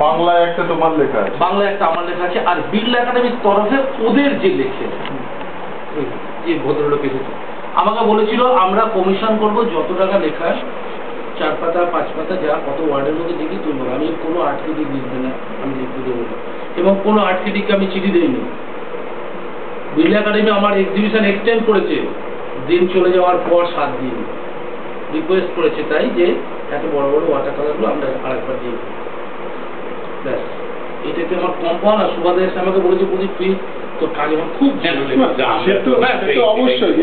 বাংলায় একটা তোমার লেখা আছে, বাংলায় একটা আমার লেখা আছে, আর বিড়লা একাডেমির তরফে ওদের যে লেখে যে ভদ্রলোক এসেছে আমাকে বলেছিল আমরা কমিশন করব যত টাকা লেখা 4 পাতা 5 পাতা যা কত ওয়ার্ডের মধ্যে লিখি তুলব, আমি কোনো আর্ট ক্রিটিক লিখবে না, আমি লিখতে দেবো না, এবং কোনো আর্ট ক্রিটিককে আমি চিঠি দিইনি। বিড়লা একাডেমি আমার এক্সিবিশন এক্সটেন্ড করেছে দিন চলে যাওয়ার পর 7 দিন, রিকোয়েস্ট করেছে তাই যে এত বড় বড় ওয়াটার কালারগুলো আমরা আরেকবার দিই, ব্যাস এটাকে আমার কম্পাউন্ড। আর সুবাদ এসে আমাকে বলেছে প্রদীপ তুই তোর কাজ আমার খুব অবশ্যই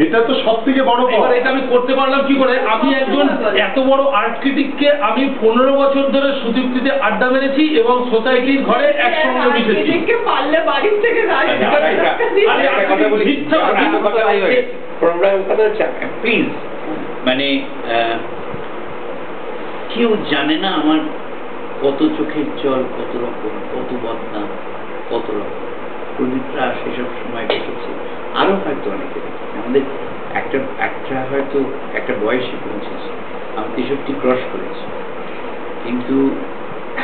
এটা তো সব থেকে বড় কথা। এটা আমি করতে পারলাম কি করে? আমি একজন এত বড় আর্ট ক্রিটিককে আমি 15 বছর ধরে সুদীপ্তিতে আড্ডা মেরেছি এবং সোসাইটির ঘরে একসঙ্গে মিশেছি। প্লিজ মানে কেউ জানে না আমার কত চোখের জল, কত রকম, কত বদনাম, কত রকম। প্রদীপরা সেসব সময় দেখেছে, আরো হয়তো অনেকে দেখেছে। আমাদের একটা হয়তো একটা বয়সে পৌঁছেছে, আমি 63 ক্রস করেছি, কিন্তু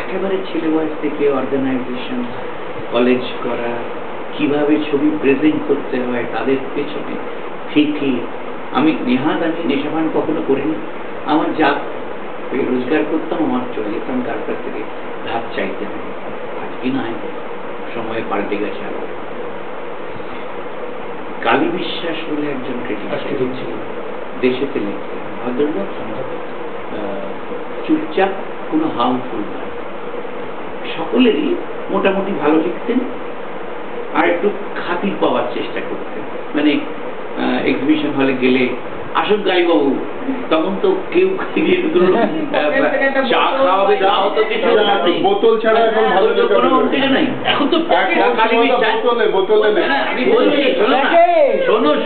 একেবারে ছেলে বয়স থেকে অর্গানাইজেশন, কলেজ করা, কিভাবে ছবি প্রেজেন্ট করতে হয় তাদের পেছনে থেকে আমি নেশাপান কখনো করিনি। আমার যা রোজগার করতাম আমার চলে যেতাম, কার কাছ থেকে ধার চাইতে হবে। আজকে নয়, সময় পাল্টে গেছে। আবার কালী বিশ্বাস বলে একজন ক্রিটিক ছিল, দেশেতে লিখতেন, ভদ্রলোক, চুপচাপ, কোনো হার্মফুল নয়, সকলেরই মোটামুটি ভালো লিখতেন আর একটু খাতির পাওয়ার চেষ্টা করতেন। মানে এক্সিবিশন হলে গেলে আসুন গাইবাবু, তখন তো কেউ চা খাওয়াবে, তাও তো কিছু বোতল ছাড়া এখন ভালো কোনো উদ্যোগ নাই। এখন তো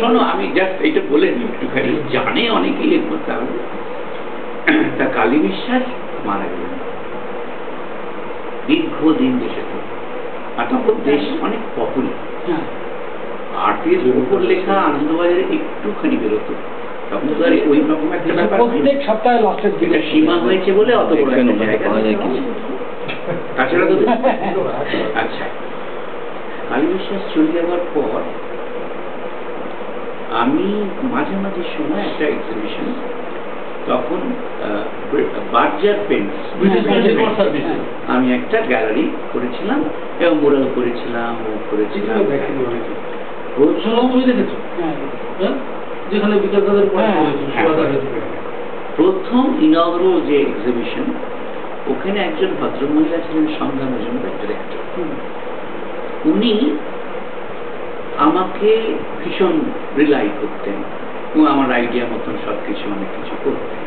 শোনো আমি জাস্ট এটা বলে একটুখানি জানে অনেকেই লিখবো, তাহলে তা কালী বিশ্বাস মারা গেলেন দীর্ঘদিন দেশে তো, আর তখন দেশ অনেক পপুলার, আর্টের উপর লেখা আনন্দবাজারে একটুখানি বেরোতো, তখন তো আর ওই রকম একটা ব্যাপার প্রত্যেক সপ্তাহে লাস্টের দিকে সীমা হয়েছে বলে অত বড় একটা জায়গা তাছাড়া তো। আচ্ছা, কালী বিশ্বাস চলে যাওয়ার পর আমি মাঝে মাঝে সময় একটা এক্সিবিশন, তখন বার্জার পেন্টস আমি একটা গ্যালারি করেছিলাম এবং মুরাল করেছিলাম, ও করেছিলাম। প্রথম ইনগ্রাল যে এক্সিবিশন, ওখানে একজন ভদ্রমহিলা ছিলেন সন্ধ্যা মজুমদার, ডিরেক্টর। উনি আমাকে ভীষণ রিলাই করতেন এবং আমার আইডিয়া মতন সবকিছু অনেক কিছু করতেন।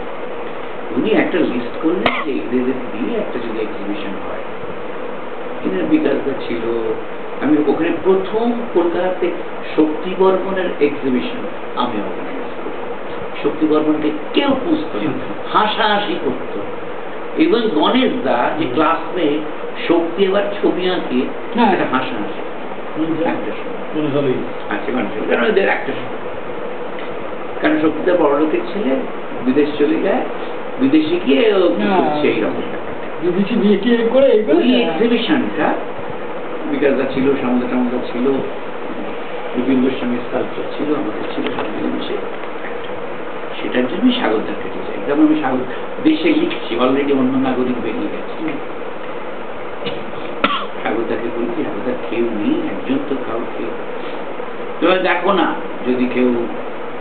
উনি একটা লিস্ট করলেন যে এদের দিয়ে একটা যদি এক্সিবিশন হয়, এদের বিকাশটা ছিল। আমি ওখানে প্রথম কলকাতাতে শক্তি বর্মনের এক্সিবিশন আমি অর্গানাইজ করি। শক্তি বর্মনকে কেউ বুঝতো না, হাসাহাসি করতো, এবং গণেশ দা যে ক্লাসমেট, শক্তি এবার ছবি আঁকে একটা হাসাহাসি একটা সময় আছে মানুষের, কারণ এদের একটা সময়, কারণ শক্তিটা বড় লোকের ছেলে, বিদেশ চলে যায়, বিদেশে গিয়ে এইরকম এক্সিবিশনটা বিকাশদা ছিল, সামদা টামদা ছিল, বিপিন গোস্বামীর স্কাল্পচার ছিল, আমাদের ছিল, সব মিলেমিশে। সেটার জন্যই স্বাগতদা কেটে যায়, যেমন আমি স্বাগত দেশে লিখছি, অলরেডি অন্য নাগরিক বেরিয়ে গেছে, স্বাগতদাকে বলি যে স্বাগতদা কেউ নেই, একজন তো কাউকে তোমরা দেখো না যদি কেউ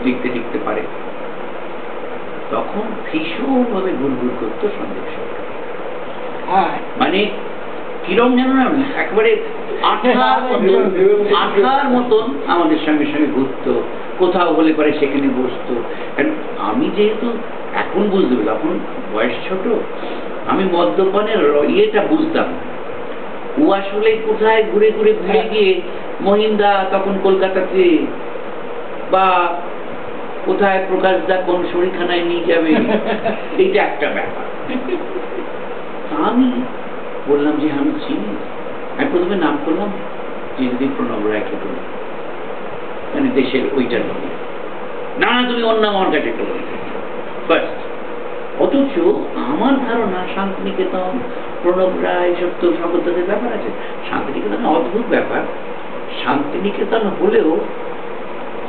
লিখতে লিখতে পারে। তখন ভীষণ ভাবে গুড়গুড় করতো সন্দেশ সরকার, মানে কিরম যেন না একেবারে আঠার মতন আমাদের সঙ্গে সঙ্গে ঘুরতো, কোথাও হলে পরে সেখানে বসতো। আমি যেহেতু এখন বুঝতে পারি, তখন বয়স ছোট, আমি মদ্যপানের ইয়েটা বুঝতাম। ও আসলে কোথায় ঘুরে ঘুরে ঘুরে গিয়ে মহিন্দা তখন কলকাতাতে, বা কোথায় প্রকাশদা কোন শরীরখানায় নিয়ে যাবে, এইটা একটা ব্যাপার। আমি বললাম যে আমি চিনি, আমি প্রথমে নাম করলাম যে প্রণব রায়কে বলি, মানে দেশের ওইটার বলি না, তুমি ওর নাম আমার কাছে একটা বলি। ফার্স্ট অথচ আমার ধারণা শান্তিনিকেতন, প্রণবরা, এইসব তো স্বর্গদ্বারের ব্যাপার আছে। শান্তিনিকেতন অদ্ভুত ব্যাপার। শান্তিনিকেতন হলেও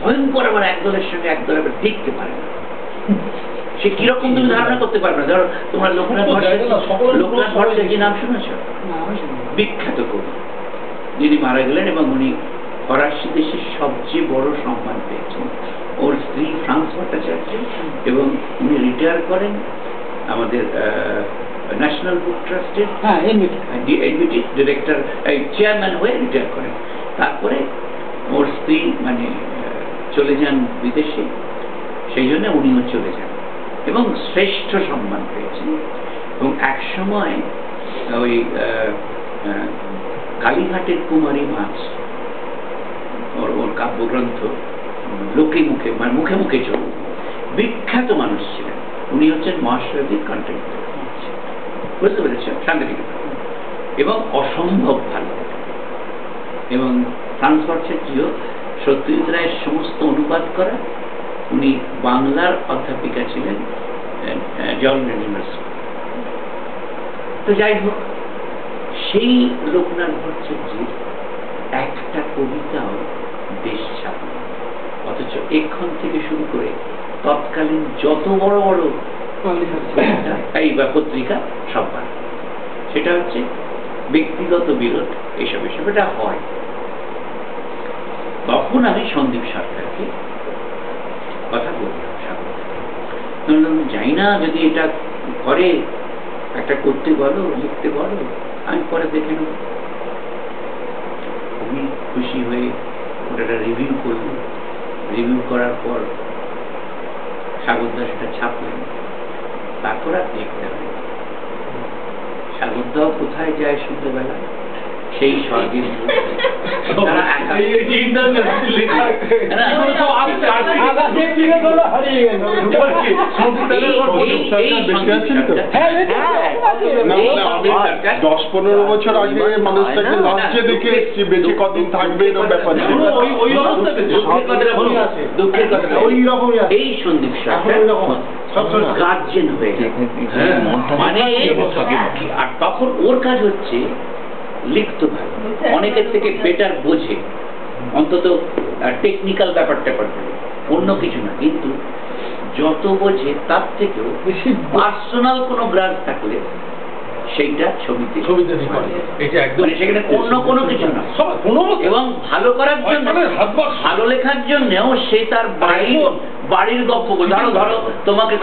ভয়ঙ্কর আবার একদলের সঙ্গে একদল আবার দেখতে পারে না। সে কিরকম তুমি ধারণা করতে পারবে না। ধরো তোমরা লোকনাথ ভট্টাচার্য নাম শুনেছ? বিখ্যাত কবি, যিনি মারা গেলেন এবং উনি ফরাসি দেশের সবচেয়ে বড় সম্মান পেয়েছেন। ওর স্ত্রী ফ্রান্স ভট্টাচার্য, এবং উনি রিটায়ার করেন আমাদের ন্যাশনাল বুক ট্রাস্টের এনবিটি ডিরেক্টর, চেয়ারম্যান হয়ে রিটায়ার করেন। তারপরে ওর স্ত্রী মানে চলে যান বিদেশে, সেই জন্য উনিও চলে যান এবং শ্রেষ্ঠ সম্মান পেয়েছেন। এবং এক সময় ওই কালীঘাটের কুমারী মাছ, ওর কাব্যগ্রন্থ লোকে মুখে মানে মুখে মুখে চলে, বিখ্যাত মানুষ ছিলেন। উনি হচ্ছেন মহাশয়দীর কন্ট্রিবিউটর, বুঝতে পেরেছ, শান্তিনিকেতন, এবং অসম্ভব ভালো। এবং ফ্রান্স ভট্টাচার্য সত্যজিৎ রায়ের সমস্ত অনুবাদ করা। উনি বাংলার অধ্যাপিকা ছিলেন জওহরলাল ইউনিভার্সিটি। তো যাই হোক, সেই লোকনাথ ভট্টাচার্যের একটা কবিতাও দেশ ছাপে, অথচ এক্ষণ থেকে শুরু করে তৎকালীন যত বড় বড় এই বা পত্রিকা সব বার। সেটা হচ্ছে ব্যক্তিগত বিরোধ, এসব এটা হয়। তখন আমি সন্দীপ সরকারকে কথা বললাম, যাই না যদি এটা করে, একটা করতে বলো, লিখতে বলো, আমি পরে দেখে নেব। উনি খুশি হয়ে ওটা রিভিউ করল। রিভিউ করার পর সাগরদা সেটা ছাপলেন। তারপর আর দেখতে হবে সাগরদাও কোথায় যায় সন্ধ্যেবেলা, সেই স্বর্গের দশ 15 বছর আগে মানুষটাকে লাঞ্চে দেখে এসছি, বেঁচে কদিন থাকবে এরকম ব্যাপার ছিল। এই সন্দীপ সরকার গার্জেন হয়ে গেল, মানে আর তখন ওর কাজ হচ্ছে লিখতে ভালো, অনেকের থেকে বেটার বোঝে, অন্তত টেকনিক্যাল ব্যাপারটা করতে, অন্য কিছু না। কিন্তু যত বোঝে তার থেকেও বেশি পার্সোনাল কোনো গ্রাজ থাকলে সেইটা ছবিতে সেখানে অন্য কোনো কিছু না। এবং ভালো করার জন্য, ভালো লেখার জন্যও সে তার বাড়ির গল্প বলছে। ধরো তোমাকে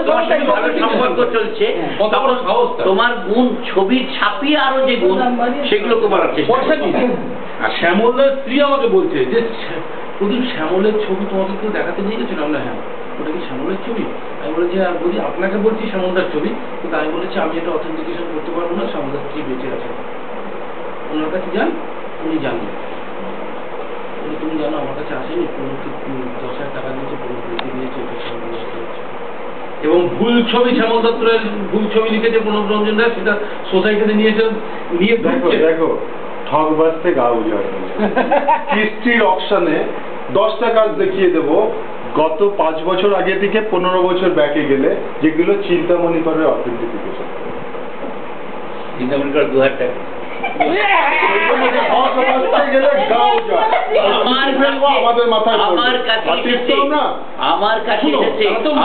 তোমার সাথে ভালো সম্পর্ক চলছে, তখন তোমার গুণ ছবি ছাপিয়ে আরো যে গুণ সেগুলোকে বলার চেষ্টা। শ্যামলের স্ত্রী আমাকে বলছে যে প্রদীপ, শ্যামলের ছবি তোমাকে কেউ দেখাতে নিয়ে গেছিল? আমরা হ্যাঁ, ওটা কি শ্যামলের ছবি? আমি বলেছি আর বলি আপনাকে বলছি শ্যামলদার ছবি, কিন্তু আমি বলেছি আমি এটা অথেন্টিকেশন করতে পারবো না, শ্যামলদার স্ত্রী বেঁচে আছে, ওনার কাছে যান, উনি জানেন। তুমি জানো আমার কাছে আসেনি, 10,000 টাকা দিয়েছে, দিয়েছে, এবং ভুল ছবি শ্যামল দত্তের ভুল ছবি লিখেছে প্রণব রঞ্জন রায়, সেটা সোসাইটিতে নিয়েছে, নিয়ে দেখো ঠকবাজতে গা উজাড়। হিস্ট্রির অপশনে 10টা কাজ দেখিয়ে দেব গত 5 বছর আগে থেকে 15 বছর ব্যাকে গেলে, যেগুলো চিন্তামণি করে অথেন্টিফিকেশন। চিন্তামণি করে 2000 টাকা আমার কাছে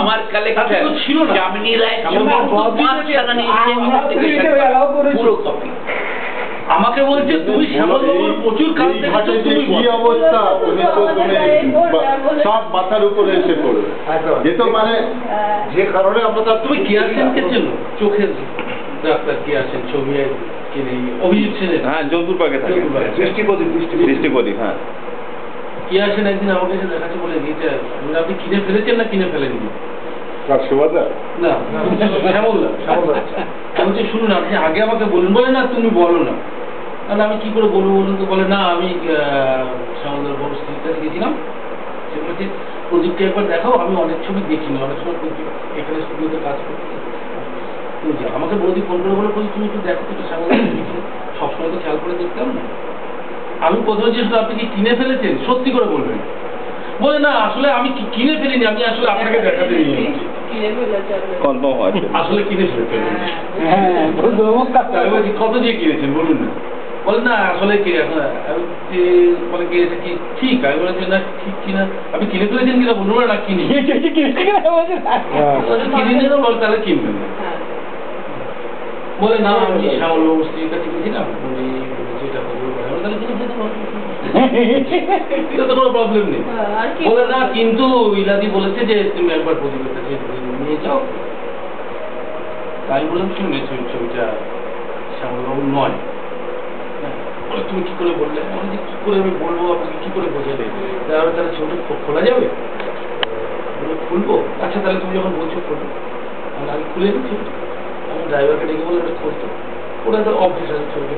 আমার কালেকশন যামিনী রায় পুরো কপি। আমাকে বলছে তুমি শ্যামলবাবুর প্রচুর কাজ দেখেছো, তুমি কি অবস্থা, উনি তো সব মাথার উপরে এসে পড়বে। এ তো মানে যে কারণে আমরা, তুমি কিয়াসেনকে চেনো? চোখের ডাক্তার কিয়াসেন, ছবি কিনে অভিজিৎ সেনের, হ্যাঁ যৌতুরবাগে থাকে, দৃষ্টিপদী। হ্যাঁ, কিয়াসেন একদিন আমাকে এসে দেখাচ্ছে, বলে গিয়েছে আপনি কিনে ফেলেছেন না কিনে ফেলেননি? না, শ্যামলদা। বলছে শুনুন আপনি আগে আমাকে বলুন। বলে না তুমি বলো না। তাহলে আমি কি করে বলবো বলুন তো? বলে না আমি শ্যামলদার বড় স্ত্রীর কাছে গেছিলাম, সে বলছে প্রদীপকে একবার দেখাও, আমি অনেক ছবি দেখিনি, অনেক সময় এখানে স্টুডিওতে কাজ করতে। তুমি যাও, আমাকে বৌদি ফোন করে বলে তুমি একটু দেখো তো শ্যামলদার সবসময় তো খেয়াল করে দেখতাম না। আমি প্রথমে জিজ্ঞেস আপনি কি কিনে ফেলেছেন, সত্যি করে বলবেন। বলে না আসলে আমি কিনে ফেলিনি, আমি আসলে আপনাকে দেখাতে নিয়ে কনফার্ম হয়েছে আসলে কিনে ফেলেছি। হ্যাঁ আমি বলছি কত দিয়ে কিনেছেন বলুন না, বলে না আসলে মানে কিনেছে কি ঠিক, আমি বলেছি না ঠিক কিনা আপনি কিনে ফেলেছেন কিনা বলুন না কিনি কিনে নিয়ে বল তাহলে কিনবেন না। বলে না আমি শ্যামলবাবুর স্ত্রীর কাছে গেছিলাম উনি যেটা তাহলে কিনে ফেলতে পারবো, এটা তো কোনো প্রবলেম নেই। বলে না কিন্তু ইলাদি বলেছে যে তুমি একবার প্রদীপের কাছে নিয়ে যাও। তাই বললাম শুনেছি ছবিটা শ্যামলবাবু নয়। বলে তুমি কি করে বললে? আমি যে কি করে আমি বলবো, আপনাকে কি করে বোঝাবে? তাহলে ছবিটা খোলা যাবে? খুলবো, আচ্ছা তাহলে তুমি যখন বলছো খুলবো, আমি খুলে দিচ্ছি। আমি ড্রাইভারকে ডেকে বলে ওটা খুলতো, ওটা তো অফিস আছে ছবিটা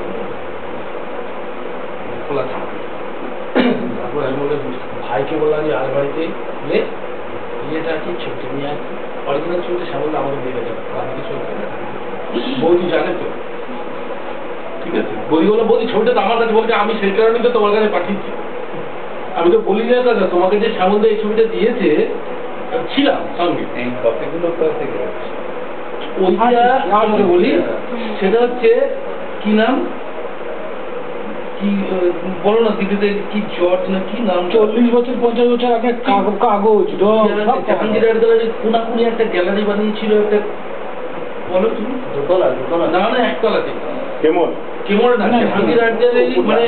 খোলা থাকবে। তারপর আমি বলে ভাইকে বললাম যে আলমারিতে খুলে ইয়েটা কি ছবিটা নিয়ে আসছি, অরিজিনাল ছবিটা শ্যামল আমাকে দিয়ে গেছে, আমি কিছু বৌদি জানে তো, ঠিক আছে। বৌদি বললাম বৌদি ছবিটা তো আমার কাছে, বলছে আমি সেই কারণেই তো তোমার কাছে পাঠিয়েছি। আমি তো বলি না দাদা তোমাকে যে শ্যামলদা এই ছবিটা দিয়েছে ছিলাম সঙ্গে। এই কপিগুলো কোথা থেকে ওইটা আমি বলি সেটা হচ্ছে কি নাম কি বলো না দিদিতে কি জর্জ না কি নাম, 40 বছর 50 বছর আগে কাগজ জাহাঙ্গীর আর্ট গ্যালারি কোনাকুনি একটা গ্যালারি বানিয়েছিল একটা, বলো তুমি না না একতলাতে কেমন কেমন না জাহাঙ্গীর আর্ট গ্যালারি মানে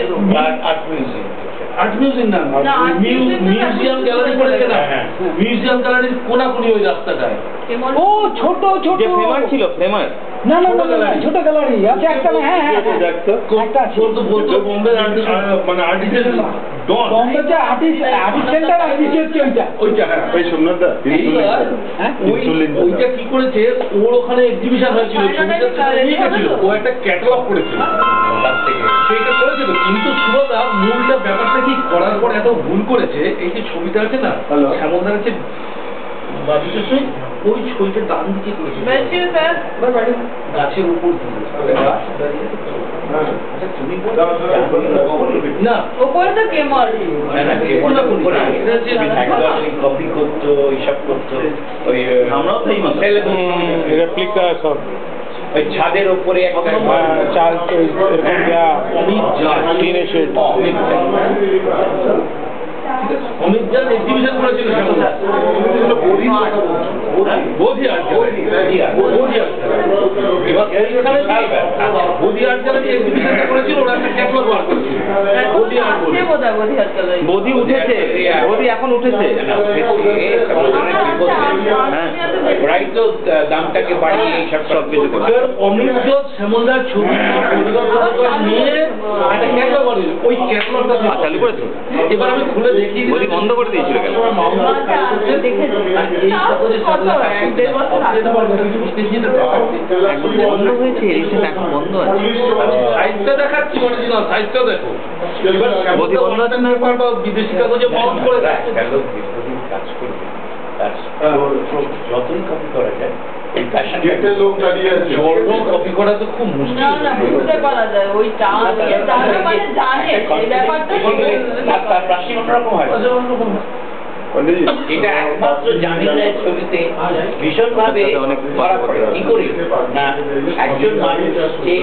আর্ট মিউজিয়াম না মিউজিয়াম গ্যালারি করেছে না, মিউজিয়াম গ্যালারির কোনাকুনি ওই রাস্তাটায়। ও ছোট ছোট যে ফ্রেমার ছিল ফ্রেমার না না না ছোট গ্যালারি আছে একটা না, হ্যাঁ হ্যাঁ একটা আছে বলতো বোম্বে মানে আর্টিস্ট ডন বম্বে যে আর্টিস্ট সেন্টার আর্টিস্ট হচ্ছে ওইটা হ্যাঁ ওই সোমনাথ দা ওইটা কি করেছে, ওর ওখানে এক্সিবিশন হয়েছিল, ছবিটা নিয়ে গেছিল, ও একটা ক্যাটালগ করেছিল সেইটা করেছিল। কিন্তু সুরদা মূলটা ব্যাপারটা কি করার পর এত ভুল করেছে, এই যে ছবিটা আছে না শ্যামলদার আছে বাড়িতে সই, ওই ছবিটা ডান দিকে করেছিল গাছের উপর না ওপরে তো কেমন কপি করতো এইসব করতো ওই আমরাও তাই রেপ্লিকা সব ওই ছাদের উপরে একটা চাল এরকম দেয়া টিনে শেড অমিত জান এক্সিবিশন করেছিল বোধি আর্ট এবার এইখানে বোধি আর্ট গ্যালারি এক্সিবিশনটা করেছিল, ওরা একটা ক্যাটালগ বার করেছিল বোধি আর্ট বলে। বদি উঠেছে, বদি এখন উঠেছে। ওরাই তো দামটাকে বাড়িয়ে এইসব সব কিছু করে। অমিত জোট শ্যামলদার ছবি নিয়ে একটা ক্যাটালগ বার করেছিল, ওই ক্যাটালগটা চালু করেছে। এবার আমি খুলে দেখি বদি বন্ধ করে দিয়েছিল কেন? বন্ধ হয়েছে, রিসেন্ট এখন বন্ধ আছে। সাইজটা দেখাচ্ছি অরিজিনাল সাইজটা দেখো। বদি বন্ধ আছে না? বিদেশি কাগজে মাউন্ট করে দেয়। কাজ করবে যতই কপি করা যায় ওই ফ্যাশন লোক দাঁড়িয়ে আছে কপি করা তো খুব মুশকিল। বুঝতে পারা যায় ওই জানে এই ব্যাপারটা তার প্রাচীন অন্যরকম হয়। এটা একমাত্র জামিনের ছবিতে ভীষণভাবে ধরা পড়ে। কি করি না একজন মানুষ যে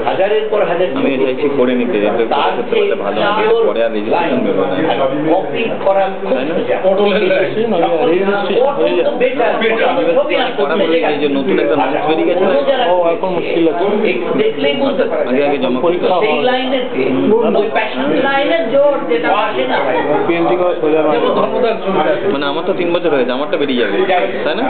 হাজারের পর হাজার আমি চাইছি করে নিতে, তার যে ভালো পরে আর রেজিস্ট্রেশন দেবো না। কপি করা এই যে নতুন একটা নাচ বেরিয়ে গেছে এখন মুশকিল আছে একটু দেখলেই বুঝতে পারে আগে আগে জমা করতে হবে। সেই লাইনের ওই প্যাশন লাইনের জোর যেটা আসে না পিএনজি করে সোজা ধর্মদার ছবি মানে আমার তো 3 বছর হয়েছে, আমারটা বেরিয়ে যাবে, তাই না?